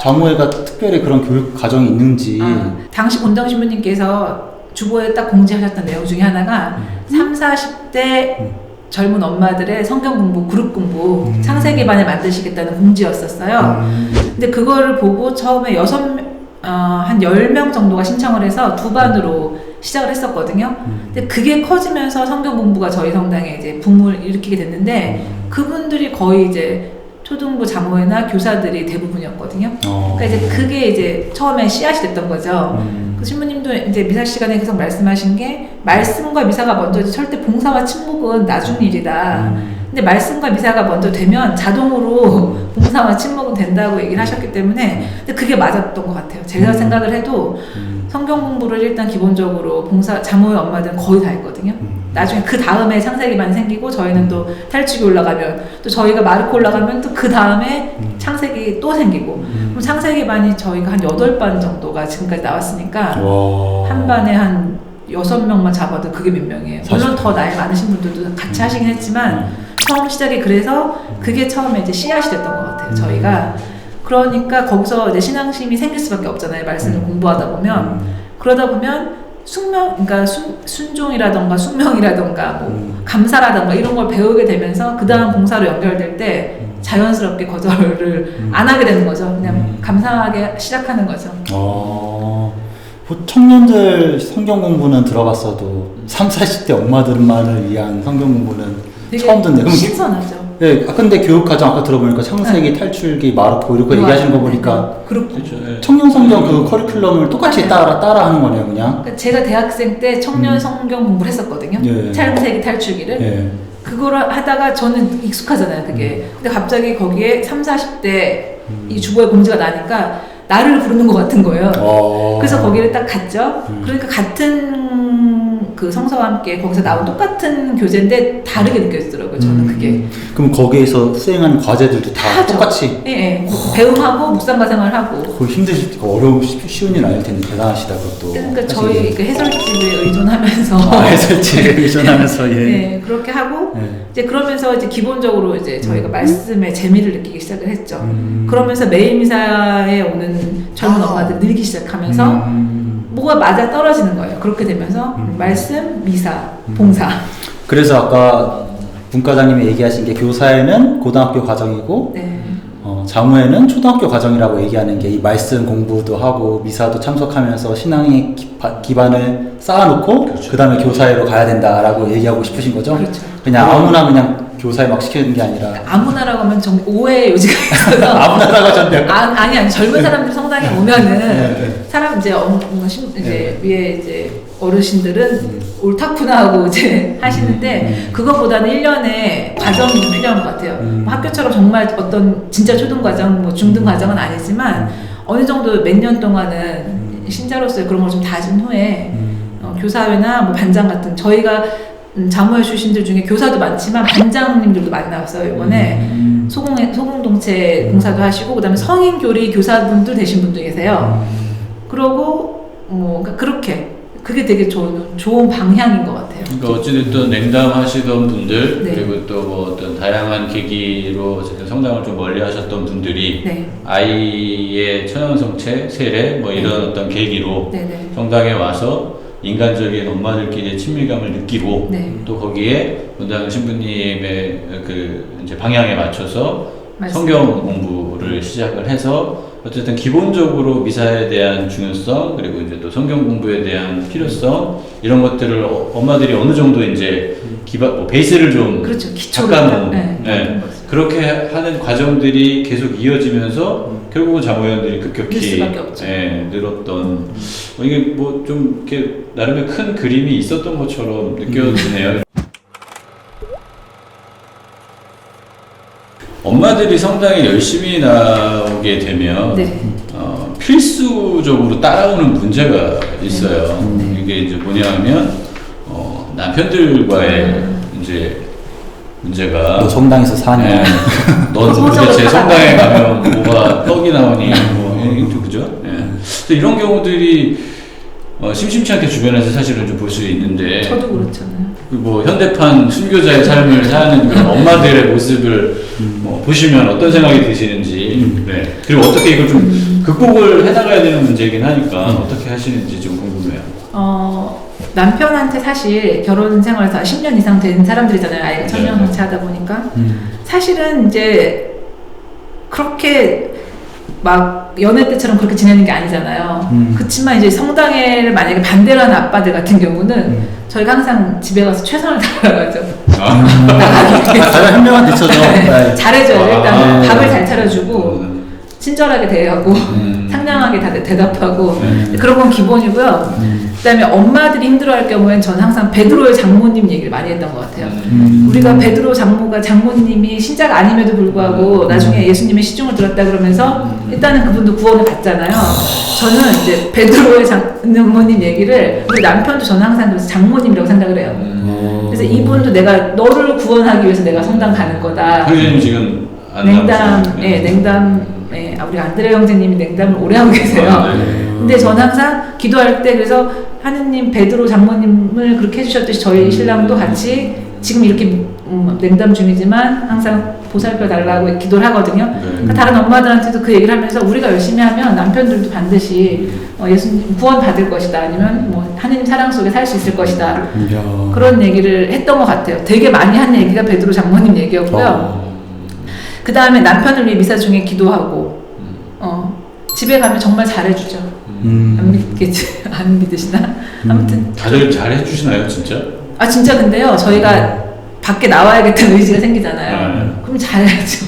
자모회가 특별히 그런 교육 과정이 있는지. 당시 본당 신부님께서 주보에 딱 공지하셨던 내용 중에 하나가 30, 40대 젊은 엄마들의 성경 공부, 그룹 공부, 창세기반을 만드시겠다는 공지였었어요. 근데 그거를 보고 처음에 한 10명 정도가 신청을 해서 두 반으로 시작을 했었거든요. 근데 그게 커지면서 성경 공부가 저희 성당에 이제 붐을 일으키게 됐는데 그분들이 거의 이제 초등부 자모회나 교사들이 대부분이었거든요. 그러니까 이제 그게 이제 처음에 씨앗이 됐던 거죠. 그 신부님도 이제 미사 시간에 계속 말씀하신 게 말씀과 미사가 먼저지 절대 봉사와 친목은 나중 일이다. 근데 말씀과 미사가 먼저 되면 자동으로 봉사와 친목은 된다고 얘기를 하셨기 때문에 근데 그게 맞았던 것 같아요. 제가 생각을 해도 성경 공부를 일단 기본적으로 봉사 자모회 엄마들은 거의 다 했거든요. 나중에 그 다음에 창세기반이 생기고 저희는 또 탈축이 올라가면 또 저희가 마르코 올라가면 또 그 다음에 창세기 또 생기고 그럼 창세기반이 저희가 한 8반 정도가 지금까지 나왔으니까 한 반에 한 6명만 잡아도 그게 몇 명이에요. 물론 더 나이 많으신 분들도 같이 하시긴 했지만 처음 시작이 그래서 그게 처음에 이제 씨앗이 됐던 것 같아요. 저희가 그러니까 거기서 이제 신앙심이 생길 수밖에 없잖아요. 말씀을 공부하다 보면 그러다 보면 그러니까 순종이라던가 숙명이라던가 뭐 감사라던가 이런 걸 배우게 되면서 그 다음 봉사로 연결될 때 자연스럽게 거절을 안 하게 되는 거죠. 그냥 감사하게 시작하는 거죠. 청년들 성경 공부는 들어봤어도 30, 40대 엄마들만을 위한 성경 공부는 처음 듣네요. 신선하죠. 네, 근데 교육과정 아까 들어보니까 창세기, 탈출기, 마르코 이렇게 얘기하시는 거 보니까 그렇죠. 청년 성경 그 커리큘럼을 똑같이 따라하는 거네요, 그냥. 그러니까 제가 대학생 때 청년 성경 공부를 했었거든요. 창세기, 탈출기를. 그거를 하다가 저는 익숙하잖아요, 그게. 근데 갑자기 거기에 30, 40대 이 주보에 공지가 나니까 나를 부르는 것 같은 거예요. 그래서 거기를 딱 갔죠. 그러니까 같은 그 성서와 함께 거기서 나온 똑같은 교재인데 다르게 느껴지더라고요. 저는 그게. 그럼 거기에서 수행하는 과제들도 다 하죠. 똑같이? 예. 배움하고 묵상과생을 하고. 그거 힘드실, 쉬운 일 아닐 텐데 대단하시다 그것도. 그러니까 저희 그 해설집에 의존하면서. 해설집에 의존하면서 네, 그렇게 하고 이제 그러면서 이제 기본적으로 이제 저희가 말씀의 재미를 느끼기 시작을 했죠. 그러면서 매일 미사에 오는 젊은 엄마들 늘기 시작하면서 뭐가 맞아 떨어지는 거예요. 그렇게 되면서 말씀, 미사, 봉사. 그래서 아까 분과장님이 얘기하신 게 교사에는 고등학교 과정이고 자모에는 초등학교 과정이라고 얘기하는 게 이 말씀 공부도 하고 미사도 참석하면서 신앙의 기반을 쌓아놓고 그 다음에 교사회로 가야 된다라고 얘기하고 싶으신 거죠? 그렇죠. 그냥 아무나 그냥 교사에 막 시키는 게 아니라 아무나라고 하면 좀 오해의 요지가 있어서 아무나라고 하셨네요. 아니 젊은 사람들 성당에 오면은 사람 이제 위에 이제 어르신들은 옳다구나 하고 이제 하시는데 그거보다는 1년의 과정이 좀 필요한 것 같아요. 뭐 학교처럼 정말 어떤 진짜 초등 과정, 뭐 중등 과정은 아니지만 어느 정도 몇 년 동안은 신자로서의 그런 걸 좀 다진 후에 교사회나 뭐 반장 같은 저희가 자모회 출신들 중에 교사도 많지만 반장님들도 많이 나왔어요. 이번에 소공동체 봉사도 하시고 그다음에 성인교리 교사분들 되신 분도 계세요. 그러고 뭐 그렇게 그게 되게 좋은 방향인 것 같아요. 그러니까 어찌됐든 냉담하시던 분들 그리고 또 뭐 어떤 다양한 계기로 성당을 좀 멀리하셨던 분들이 아이의 천연성체 세례 뭐 이런 어떤 계기로 성당에 와서 인간적인 엄마들끼리의 친밀감을 느끼고 또 거기에 본당 신부님의 그 이제 방향에 맞춰서 성경 공부를 시작을 해서 어쨌든 기본적으로 미사에 대한 중요성 그리고 이제 또 성경 공부에 대한 필요성 이런 것들을 엄마들이 어느 정도 이제 베이스를 좀 닦아놓은 그렇게 하는 과정들이 계속 이어지면서 결국은 자모회원들이 급격히 늘었던 이게 뭐 좀 이렇게 나름의 큰 그림이 있었던 것처럼 느껴지네요. 엄마들이 성당에 열심히 나오게 되면 필수적으로 따라오는 문제가 있어요. 이게 이제 뭐냐면 남편들과의 이제 문제가 너 성당에서 사냐? 넌 도대체 성당에 가면 뭐가 떡이 나오니? 뭐 그죠? 또 이런 경우들이 심심치 않게 주변에서 사실은 좀 볼 수 있는데 저도 그렇잖아요. 뭐 현대판 순교자의 삶을 사는 그런 엄마들의 모습을 보시면 어떤 생각이 드시는지, 네. 그리고 어떻게 이걸 좀 극복을 해나가야 되는 문제이긴 하니까 어떻게 하시는지 좀 궁금해요. 남편한테 사실 결혼 생활에서 10년 이상 된 사람들이잖아요. 아이가 청년성체 하다 보니까. 사실은 이제 그렇게 막 연애 때처럼 그렇게 지내는 게 아니잖아요. 그렇지만 이제 성당회를 만약에 반대로 하는 아빠들 같은 경우는 저희가 항상 집에 가서 최선을 다하죠. 가장 현명한 대처죠. 네. 잘해줘요. 일단 네. 밥을 잘 차려주고 친절하게 대하고 상냥하게 다 대답하고 그런 건 기본이고요. 그다음에 엄마들이 힘들어할 경우엔 저는 항상 베드로의 장모님 얘기를 많이 했던 것 같아요. 우리가 베드로 장모님이 신자가 아님에도 불구하고 나중에 예수님의 시중을 들었다 그러면서 일단은 그분도 구원을 받잖아요. 저는 이제 베드로의 장모님 얘기를 우리 남편도 저는 항상 그래서 장모님이라고 생각을 해요. 그래서 이분도 내가 너를 구원하기 위해서 내가 성당 가는 거다. 형님 지금 냉담, 우리 안드레 형제님이 냉담을 오래 하고 계세요. 근데 저는 항상 기도할 때 그래서 하느님 베드로 장모님을 그렇게 해주셨듯이 저희 신랑도 같이 지금 이렇게 냉담 중이지만 항상 보살펴 달라고 기도를 하거든요. 그러니까 다른 엄마들한테도 그 얘기를 하면서 우리가 열심히 하면 남편들도 반드시 예수님 구원 받을 것이다. 아니면 뭐 하느님 사랑 속에 살 수 있을 것이다. 그런 얘기를 했던 것 같아요. 되게 많이 한 얘기가 베드로 장모님 얘기였고요. 그 다음에 남편을 위해 미사 중에 기도하고, 집에 가면 정말 잘해주죠. 안 믿겠지? 안 믿으시나? 아무튼. 다들 잘해주시나요, 진짜? 진짜 근데요, 저희가 밖에 나와야겠다는 의지가 생기잖아요. 그럼 잘해야죠.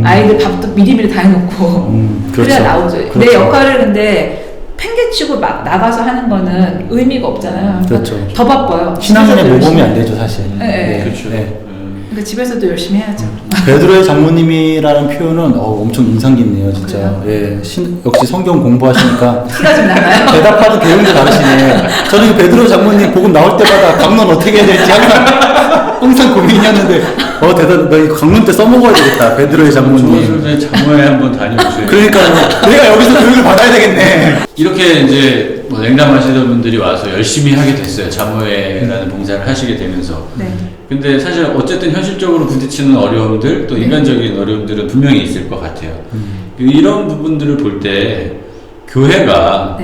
아이들 밥도 미리미리 다 해놓고. 그래야 나오죠. 그렇죠. 내 역할을 근데 팽개치고 막 나가서 하는 거는 의미가 없잖아요. 그렇죠. 더 바빠요. 신앙인의 모범이 안 되죠, 사실. 네. 그렇죠. 네. 그러니까 집에서도 열심히 해야죠. 베드로의 장모님이라는 표현은 엄청 인상 깊네요, 진짜. 예, 역시 성경 공부하시니까 티가 좀 나나요? 대답하는 내용도 다르시네. 저는 이 베드로 장모님 복음 나올 때마다 강론 어떻게 해야 될지 항상 고민이었는데, 너 이거 강론 때 써먹어야 되겠다, 베드로의 장모님. 조선의 장모에 한번 다녀오세요. 그러니까요. 내가 여기서 교육을 받아야 되겠네. 이렇게 이제 뭐 냉담하시던 분들이 와서 열심히 하게 됐어요. 자모회라는 봉사를 하시게 되면서. 네. 근데 사실 어쨌든 현실적으로 부딪히는 어려움들 또 인간적인 어려움들은 분명히 있을 것 같아요. 이런 부분들을 볼 때 교회가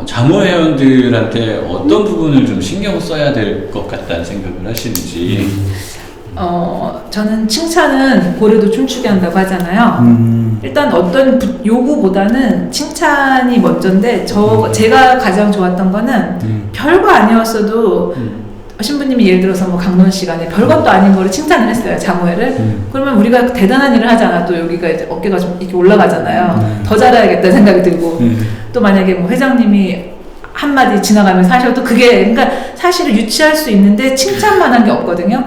자모회원들한테 어떤 부분을 좀 신경 써야 될 것 같다는 생각을 하시는지. 저는 칭찬은 고래도 춤추게 한다고 하잖아요. 일단 어떤 요구보다는 칭찬이 먼저인데 제가 가장 좋았던 거는 별거 아니었어도 신부님이 예를 들어서 뭐 강론 시간에 별것도 아닌 거를 칭찬을 했어요, 자모회를. 그러면 우리가 대단한 일을 하잖아. 또 여기가 이제 어깨가 좀 이렇게 올라가잖아요. 더 잘해야겠다 생각이 들고. 또 만약에 뭐 회장님이 한마디 지나가면서 하셔도 그게, 그러니까 사실은 유치할 수 있는데 칭찬만 한 게 없거든요.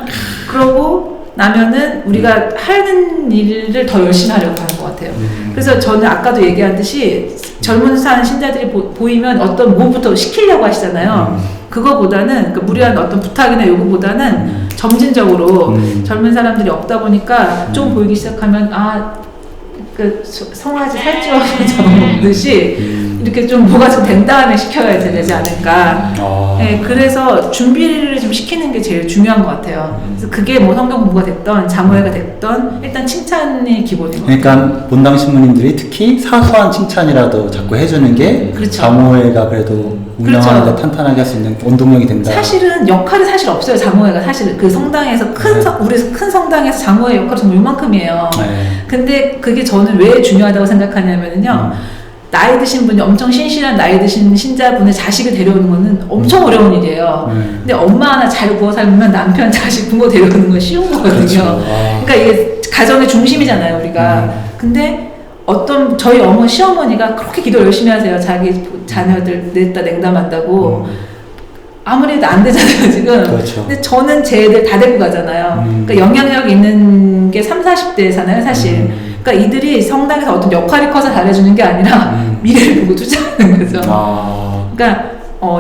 그러고 나면은 우리가 하는 일을 더 열심히 하려고 하는 것 같아요. 그래서 저는 아까도 얘기한 듯이 젊은 산 신자들이 보이면 어떤 뭐부터 시키려고 하시잖아요. 그거보다는, 그러니까 무리한 어떤 부탁이나 요구보다는 점진적으로 젊은 사람들이 없다 보니까 좀 보이기 시작하면, 그 성화지 살찌워서 먹듯이 이렇게 좀 뭐가 좀 된 다음에 시켜야 되지 않을까. 네, 그래서 준비를 좀 시키는 게 제일 중요한 것 같아요. 그래서 그게 뭐 성경 공부가 됐던 자모회가 됐던 일단 칭찬이 기본인 것 같아요. 그러니까 본당 신부님들이 특히 사소한 칭찬이라도 자꾸 해주는 게 그렇죠. 자모회가 그래도 운영하는 데 그렇죠. 탄탄하게 할 수 있는 원동력이 된다. 사실은 역할이 사실 없어요. 자모회가 사실 그 성당에서 우리 큰 성당에서 자모회 역할이 정말 요만큼이에요. 근데 그게 저는 왜 중요하다고 생각하냐면요. 나이 드신 분이 엄청 신실한 나이 드신 신자분의 자식을 데려오는 거는 엄청 어려운 일이에요. 근데 엄마 하나 잘 구워 살면 남편 자식 부모 데려오는 건 쉬운 거거든요. 그렇죠. 그러니까 이게 가정의 중심이잖아요, 우리가. 근데 저희 시어머니가 그렇게 기도 열심히 하세요. 자기 자녀들 냈다 냉담한다고. 아무리 해도 안 되잖아요, 지금. 그렇죠. 근데 저는 제 애들 다 데리고 가잖아요. 그러니까 영향력 있는 게 30, 40대잖아요, 사실. 그러니까 이들이 성당에서 어떤 역할이 커서 잘해주는 게 아니라 미래를 보고 투자하는 거죠. 그러니까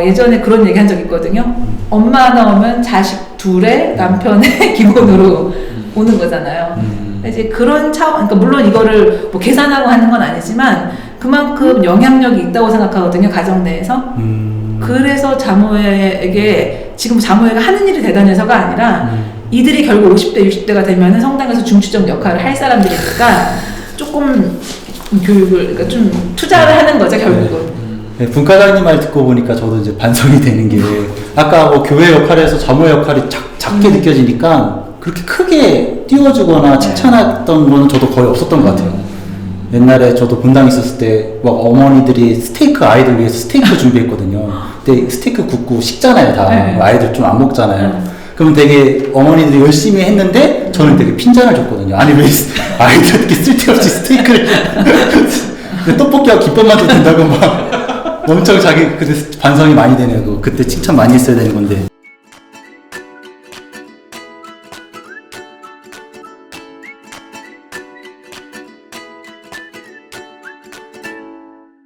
예전에 그런 얘기 한 적 있거든요. 엄마 하나 오면 자식 둘에 남편의 기본으로 오는 거잖아요. 이제 그런 그러니까 물론 이거를 뭐 계산하고 하는 건 아니지만 그만큼 영향력이 있다고 생각하거든요, 가정 내에서. 그래서 자모회에게 지금 자모회가 하는 일이 대단해서가 아니라 이들이 결국 50대, 60대가 되면은 성당에서 중추적 역할을 할 사람들이니까 조금 교육을, 그러니까 좀 투자를 하는 거죠, 결국은. 네, 분과장님 말 듣고 보니까 저도 이제 반성이 되는 게 아까 뭐 교회 역할에서 자모 역할이 작게 느껴지니까 그렇게 크게 띄워주거나 칭찬했던 거는 저도 거의 없었던 것 같아요. 옛날에 저도 본당 있었을 때 막 어머니들이 스테이크 아이들 위해서 스테이크 준비했거든요. 근데 스테이크 굽고 식잖아요, 다. 아이들 좀 안 먹잖아요. 그럼 되게 어머니들이 열심히 했는데 저는 되게 핀잔을 줬거든요. 아니 왜 아이들 이렇게 쓸데없이 스테이크를 근데 떡볶이하고 김밥만 좀 된다고 막 엄청 자기 그때 반성이 많이 되네요. 그때 칭찬 많이 했어야 되는 건데